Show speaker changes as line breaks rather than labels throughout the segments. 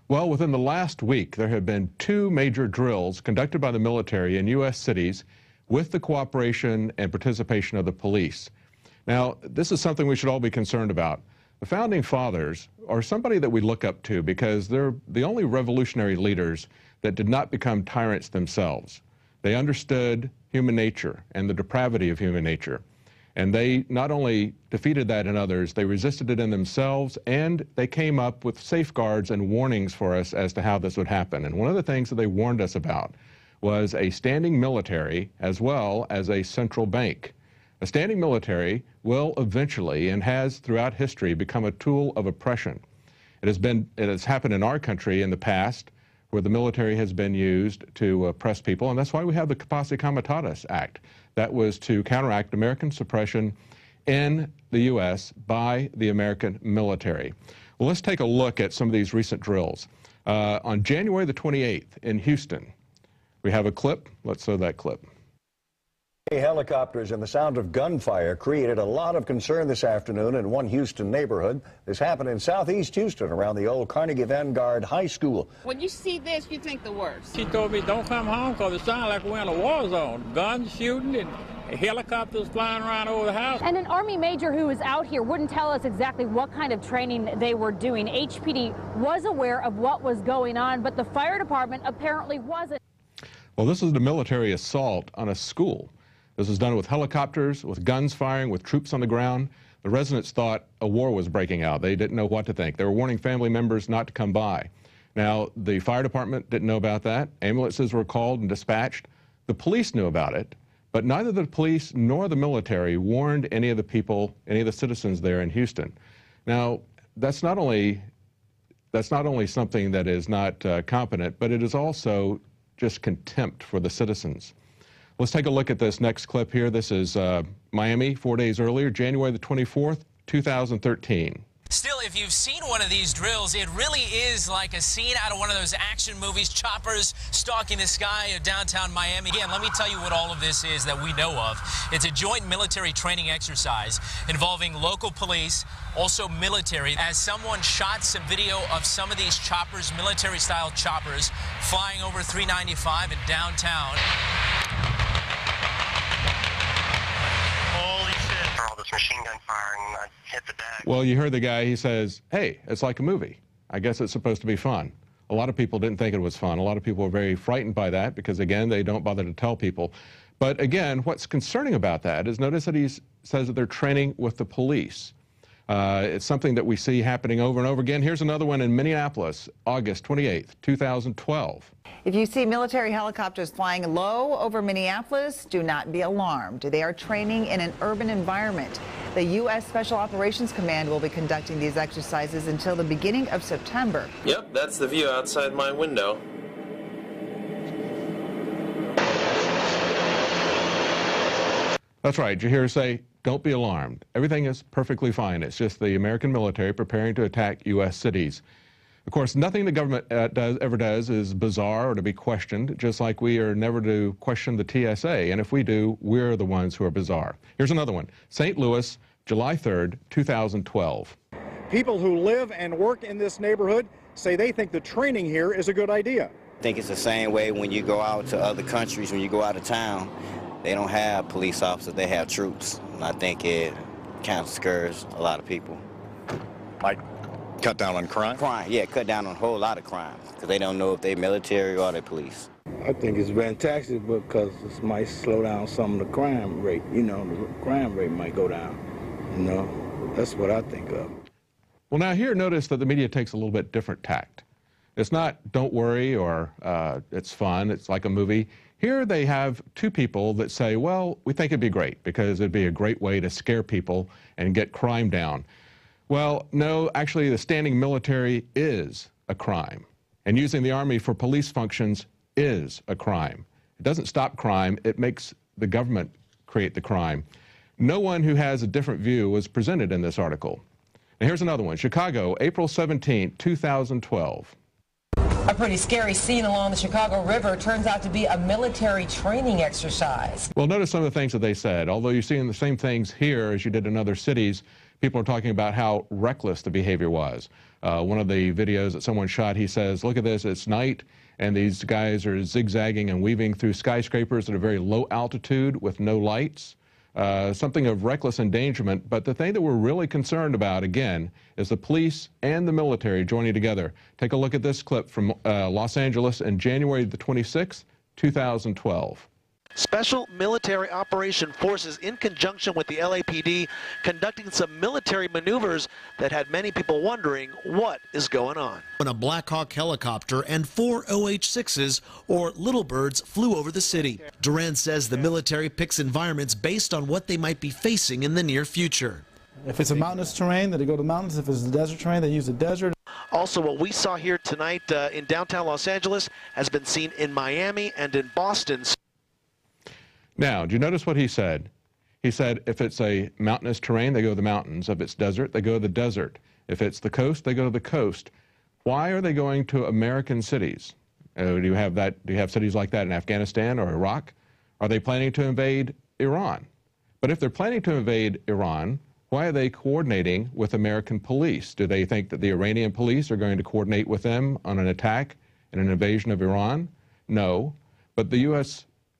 Well, within the last week, there have been 2 major drills conducted by the military in U.S. cities with the cooperation and participation of the police. Now, this is something we should all be concerned about. The Founding Fathers are somebody that we look up to because they're the only revolutionary leaders that did not become tyrants themselves. They understood human nature and the depravity of human nature. And they not only defeated that in others, they resisted it in themselves, and they came up with safeguards and warnings for us as to how this would happen. And one of the things that they warned us about was a standing military as well as a central bank. A standing military will eventually, and has throughout history, become a tool of oppression. It has happened in our country in the past, where the military has been used to oppress people, and that's why we have the Capacity Comitatus Act. That was to counteract American suppression in the U.S. by the American military. Well, let's take a look at some of these recent drills. On January the 28th in Houston, we have a clip. Let's show that clip.
Helicopters and the sound of gunfire created a lot of concern this afternoon in one Houston neighborhood. This happened in southeast Houston around the old Carnegie Vanguard High School.
When you see this, you think the worst.
She told me don't come home because it sounded like we're in a war zone. Guns shooting and helicopters flying around over the house.
And an Army major who was out here wouldn't tell us exactly what kind of training they were doing. HPD was aware of what was going on, but the fire department apparently wasn't.
Well, this is the military assault on a school. This was done with helicopters, with guns firing, with troops on the ground. The residents thought a war was breaking out. They didn't know what to think. They were warning family members not to come by. Now, the fire department didn't know about that. Ambulances were called and dispatched. The police knew about it, but neither the police nor the military warned any of the people, any of the citizens there in Houston. Now, that's not only something that is not competent, but it is also just contempt for the citizens. Let's take a look at this next clip here. This is Miami 4 days earlier, January the 24th, 2013.
Still, if you've seen one of these drills, it really is like a scene out of one of those action movies, choppers stalking the sky of downtown Miami. Again, let me tell you what all of this is that we know of. It's a joint military training exercise involving local police, also military, as someone shot some video of some of these choppers, military-style choppers, flying over 395 in downtown.
Machine gun firing, I hit the deck.
Well, you heard the guy, he says, hey, it's like a movie. I guess it's supposed to be fun. A lot of people didn't think it was fun. A lot of people were very frightened by that because, again, they don't bother to tell people. But, again, what's concerning about that is notice that he says that they're training with the police. It's something that we see happening over and over again. Here's another one in Minneapolis, August 28th, 2012.
If you see military helicopters flying low over Minneapolis, do not be alarmed. They are training in an urban environment. The U.S. Special Operations Command will be conducting these exercises until the beginning of September.
Yep, that's the view outside my window.
That's right. You hear her say, don't be alarmed. Everything is perfectly fine. It's just the American military preparing to attack U.S. cities. Of course, nothing the government ever does is bizarre or to be questioned, just like we are never to question the TSA. And if we do, we're the ones who are bizarre. Here's another one. St. Louis, July 3rd, 2012.
People who live and work in this neighborhood say they think the training here is a good idea.
I think it's the same way when you go out to other countries, when you go out of town. They don't have police officers, they have troops. And I think it kind of scares a lot of people.
Like cut down on crime?
Crime, yeah, cut down on a whole lot of crime. Because they don't know if they're military or they're police.
I think it's fantastic because it might slow down some of the crime rate. You know, the crime rate might go down. You know, that's what I think of.
Well, now here, notice that the media takes a little bit different tact. It's not, don't worry, or it's fun, it's like a movie. Here they have 2 people that say, well, we think it'd be great because it'd be a great way to scare people and get crime down. Well, no, actually the standing military is a crime. And using the Army for police functions is a crime. It doesn't stop crime, it makes the government create the crime. No one who has a different view was presented in this article. Now here's another one, Chicago, April 17, 2012.
A pretty scary scene along the Chicago River turns out to be a military training exercise.
Well, notice some of the things that they said. Although you're seeing the same things here as you did in other cities, People are talking about how reckless the behavior was. One of the videos that someone shot, he says, look at this, it's night, and these guys are zigzagging and weaving through skyscrapers at a very low altitude with no lights. Something of reckless endangerment, but the thing that we're really concerned about, again, is the police and the military joining together. Take a look at this clip from Los Angeles in January the 26th, 2012.
Special military operation forces in conjunction with the LAPD conducting some military maneuvers that had many people wondering what is going on.
When a Black Hawk helicopter and 4 OH-6s, or Little Birds, flew over the city. Duran says the military picks environments based on what they might be facing in the near future.
If it's a mountainous terrain, then they go to the mountains. If it's a desert terrain, they use the desert.
Also, what we saw here tonight in downtown Los Angeles has been seen in Miami and in Boston.
Now, do you notice what he said? He said if it's a mountainous terrain, they go to the mountains. If it's desert, they go to the desert. If it's the coast, they go to the coast. Why are they going to American cities? Do you have cities like that in Afghanistan or Iraq? Are they planning to invade Iran? But if they're planning to invade Iran, why are they coordinating with American police? Do they think that the Iranian police are going to coordinate with them on an attack and an invasion of Iran? No. But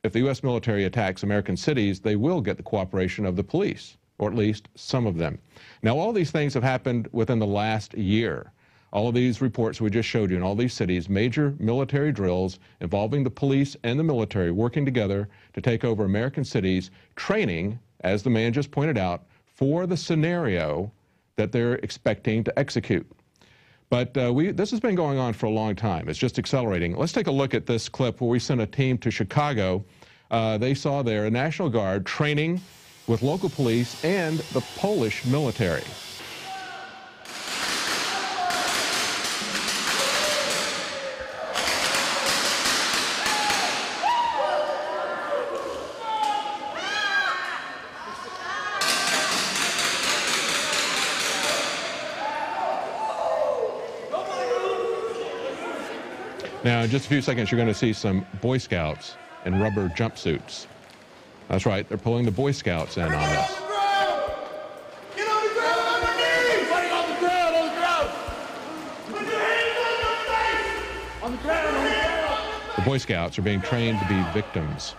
if the U.S. military attacks American cities, they will get the cooperation of the police, or at least some of them. Now, all these things have happened within the last year. All of these reports we just showed you in all these cities, major military drills involving the police and the military working together to take over American cities, training, as the man just pointed out, for the scenario that they're expecting to execute. But this has been going on for a long time. It's just accelerating. Let's take a look at this clip where we sent a team to Chicago. They saw there a National Guard training with local police and the Polish military. Now, in just a few seconds, you're going to see some Boy Scouts in rubber jumpsuits. That's right, they're pulling the Boy Scouts in on this.
Get on the ground on your knees! Everybody on the ground, on the ground! Put your hands on your face! On the ground, on the ground!
The Boy Scouts are being trained to be victims.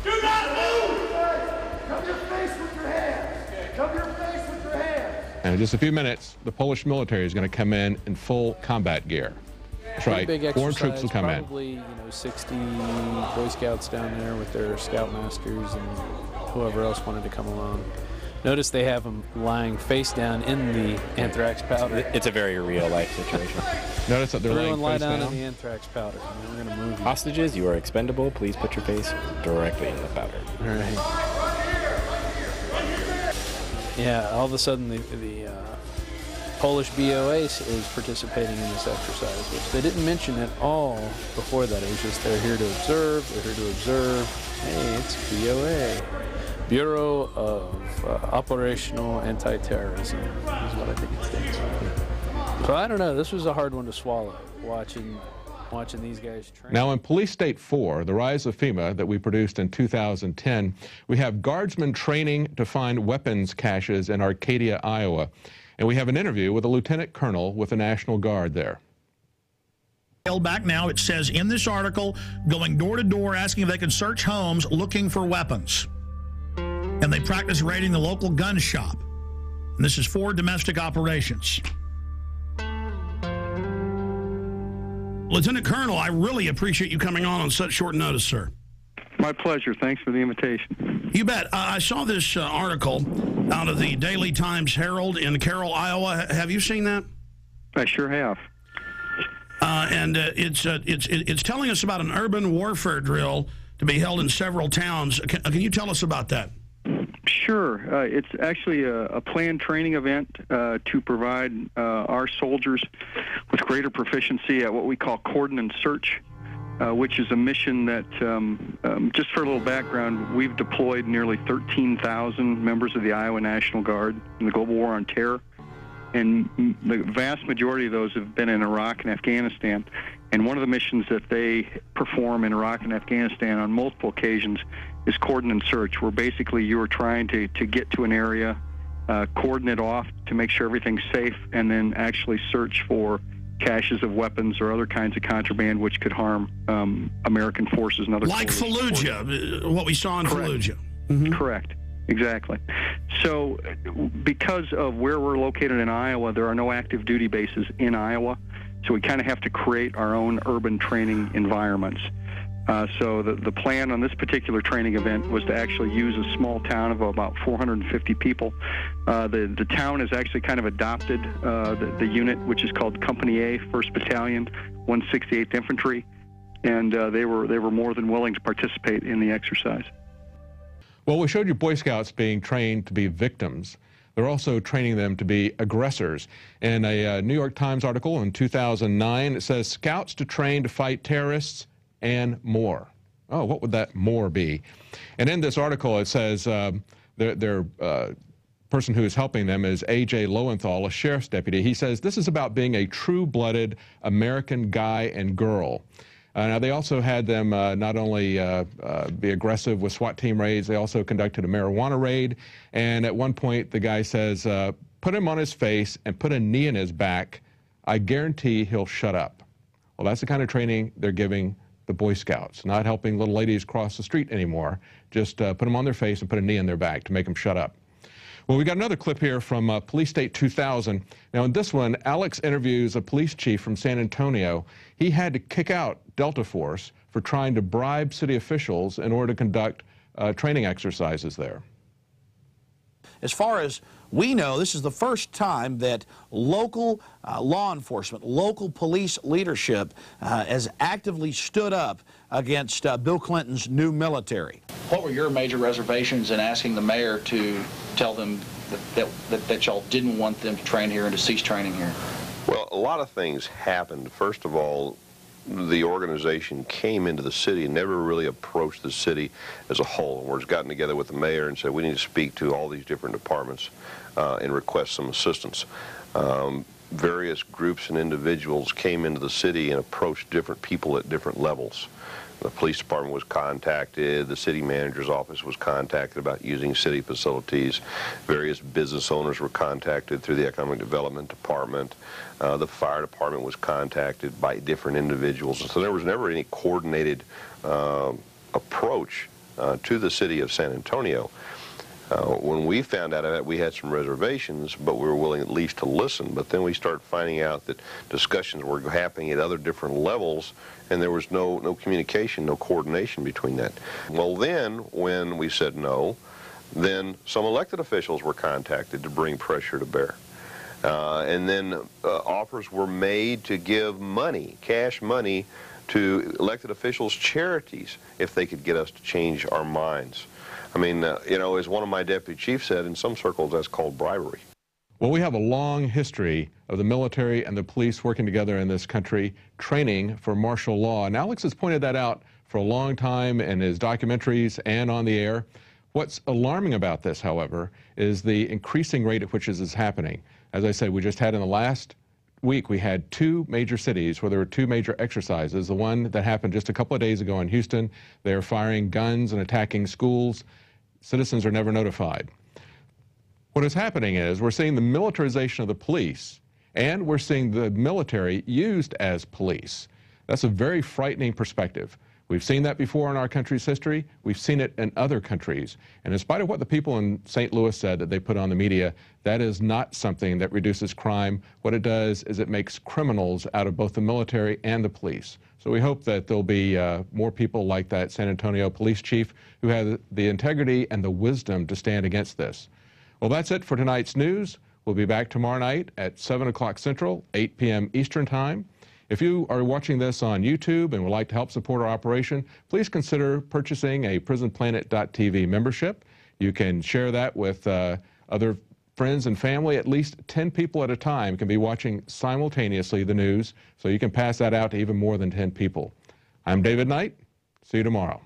Do not move! Cover your face with your hands! Cover your face with your hands!
And in just a few minutes, the Polish military is going to come in full combat gear. That's right.
Big
Foreign troops will come
probably,
in.
You know, 60 Boy Scouts down there with their scoutmasters and whoever else wanted to come along. Notice they have them lying face down in the anthrax powder.
It's a very real-life situation.
Notice that they're
Everyone
laying
lie
face
down
down
in the anthrax powder. And we're going to move you.
Hostages, you are expendable. Please put your face directly in the powder.
All right. Yeah, all of a sudden the Polish BOA is participating in this exercise, which they didn't mention at all before that. It was just they're here to observe, they're here to observe. Hey, it's BOA. Bureau of Operational Anti-Terrorism is what I think it stands for. So I don't know, this was a hard one to swallow, watching these guys train.
Now in Police State 4, the rise of FEMA that we produced in 2010, we have guardsmen training to find weapons caches in Arcadia, Iowa. And we have an interview with a lieutenant colonel with the National Guard there.
Back now, it says in this article, going door to door asking if they can search homes looking for weapons. And they practice raiding the local gun shop. And this is for domestic operations. Lieutenant Colonel, I really appreciate you coming on such short notice, sir.
My pleasure. Thanks for the invitation.
You bet. I saw this article out of the Daily Times Herald in Carroll, Iowa. Have you seen that?
I sure have.
And it's telling us about an urban warfare drill to be held in several towns. Can you tell us about that?
Sure. It's actually a planned training event to provide our soldiers with greater proficiency at what we call cordon and search, which is a mission that, just for a little background, we've deployed nearly 13,000 members of the Iowa National Guard in the global war on terror. And the vast majority of those have been in Iraq and Afghanistan. And one of the missions that they perform in Iraq and Afghanistan on multiple occasions is cordon and search, where basically you are trying to get to an area cordon it off to make sure everything's safe, and then actually search for caches of weapons or other kinds of contraband which could harm American forces and other
like Fallujah, what we saw in
Correct.
Fallujah.
Correct. Exactly. So because of where we're located in Iowa, there are no active duty bases in Iowa, so we kind of have to create our own urban training environments. So the plan on this particular training event was to actually use a small town of about 450 people. The town has actually kind of adopted the unit, which is called Company A, 1st Battalion, 168th Infantry, and they were more than willing to participate in the exercise.
Well, we showed you Boy Scouts being trained to be victims. They're also training them to be aggressors. In a New York Times article in 2009, it says, Scouts to train to fight terrorists and more. Oh, what would that more be? And in this article, it says their person who is helping them is A.J. Lowenthal, a sheriff's deputy. He says this is about being a true-blooded American guy and girl. Now, they also had them not only be aggressive with SWAT team raids, they also conducted a marijuana raid. And at one point, the guy says, put him on his face and put a knee in his back. I guarantee he'll shut up. Well, that's the kind of training they're giving the Boy Scouts, not helping little ladies cross the street anymore. Just put them on their face and put a knee in their back to make them shut up. Well, we got another clip here from Police State 2000. Now, in this one, Alex interviews a police chief from San Antonio. He had to kick out Delta Force for trying to bribe city officials in order to conduct training exercises there.
As far as we know, this is the first time that local law enforcement, local police leadership has actively stood up against Bill Clinton's new military.
What were your major reservations in asking the mayor to tell them that y'all didn't want them to train here and to cease training here?
Well, a lot of things happened. First of all, the organization came into the city and never really approached the city as a whole. We've gotten together with the mayor and said we need to speak to all these different departments and request some assistance. Various groups and individuals came into the city and approached different people at different levels. The police department was contacted, the city manager's office was contacted about using city facilities, various business owners were contacted through the economic development department, the fire department was contacted by different individuals, and so there was never any coordinated approach to the city of San Antonio. When we found out of that, we had some reservations, but we were willing at least to listen. But then we started finding out that discussions were happening at other different levels, and there was no communication, no coordination between that. Well, then, when we said no, then some elected officials were contacted to bring pressure to bear. And then offers were made to give money, cash money, to elected officials' charities if they could get us to change our minds. I mean, you know, as one of my deputy chiefs said, in some circles that's called bribery.
Well, we have a long history of the military and the police working together in this country, training for martial law. And Alex has pointed that out for a long time in his documentaries and on the air. What's alarming about this, however, is the increasing rate at which this is happening. As I said, we just had in the last week, we had two major cities where there were two major exercises. The one that happened just a couple of days ago in Houston, they are firing guns and attacking schools. Citizens are never notified. What is happening is we're seeing the militarization of the police, and we're seeing the military used as police. That's a very frightening perspective. We've seen that before in our country's history. We've seen it in other countries. And in spite of what the people in St. Louis said that they put on the media, that is not something that reduces crime. What it does is it makes criminals out of both the military and the police. So we hope that there'll be more people like that San Antonio police chief who have the integrity and the wisdom to stand against this. Well, that's it for tonight's news. We'll be back tomorrow night at 7 o'clock Central, 8 p.m. Eastern Time. If you are watching this on YouTube and would like to help support our operation, please consider purchasing a prisonplanet.tv membership. You can share that with other friends and family. At least 10 people at a time can be watching simultaneously the news, so you can pass that out to even more than 10 people. I'm David Knight. See you tomorrow.